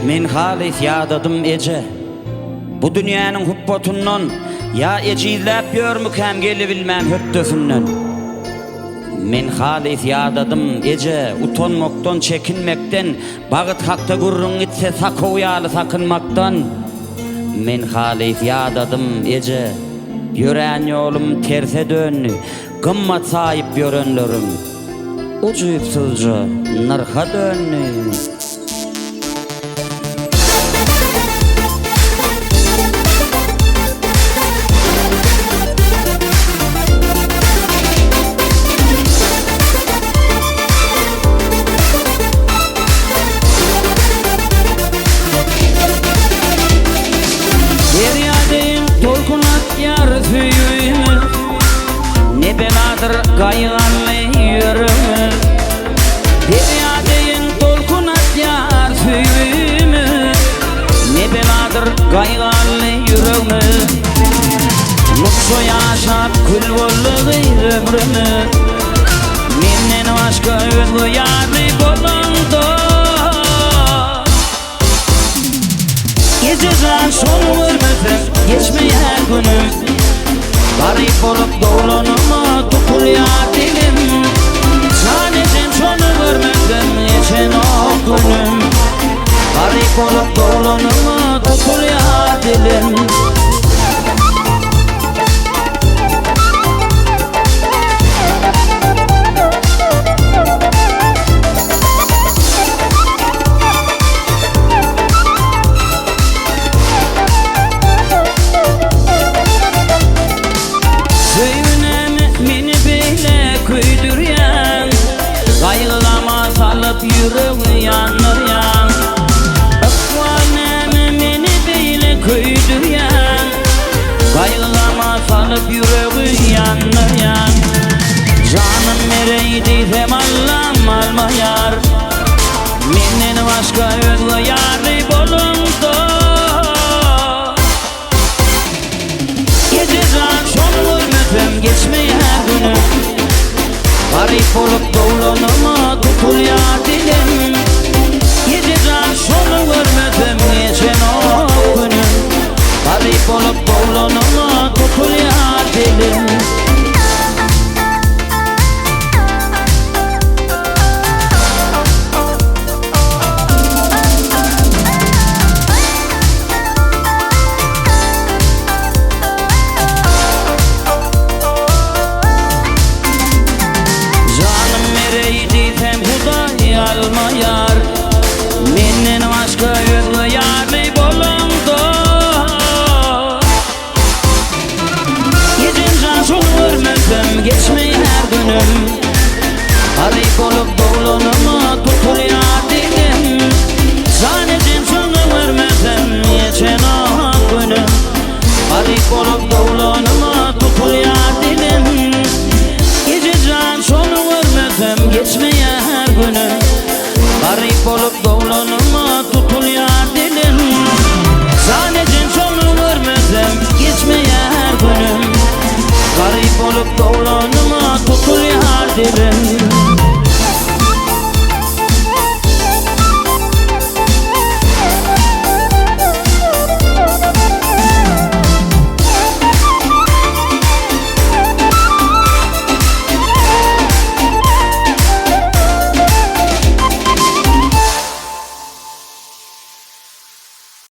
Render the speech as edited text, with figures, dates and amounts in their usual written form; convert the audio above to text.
Men halis yadadım ece. Bu dünyanın hubbotundan ya ecizlep görmükem geli bilmem höptösünden. Men halis yadadım ece, utanmaktan, çekinmekten, bağıt hakta gurrun itse sakoyalı sakınmaktan. Men halis yadadım ece, yüreğin yolum terse dönü, gımmat sahip yörenlerim, ucuyupsuzca narha dönü. Ne beladır kayganlı yürümüz, deryadeyin dolkunat yar suyumuz. Ne beladır kayganlı yürümüz, mutlu yaşap kül bollu ömrümüz. Menden başka özgü yarlı bolundu. Geceden son vurmasın geçmeyen günüm, garip olup dolanıma tutuluyor dilim. Sadece şunu görmekten geçen o günüm, garip olup dolanıma tutuluyor dilim. Yüreği yanır yan, akvanem beni beyle köydür yan. Kaygılama salıp yüreği yanır yan. Canım nereydiyse Allah'ım almayar, menden başka özgü yarı bulundu. Geceden son vurmasın geçmeyen günüm, garip olup dolanıma tutuluyor.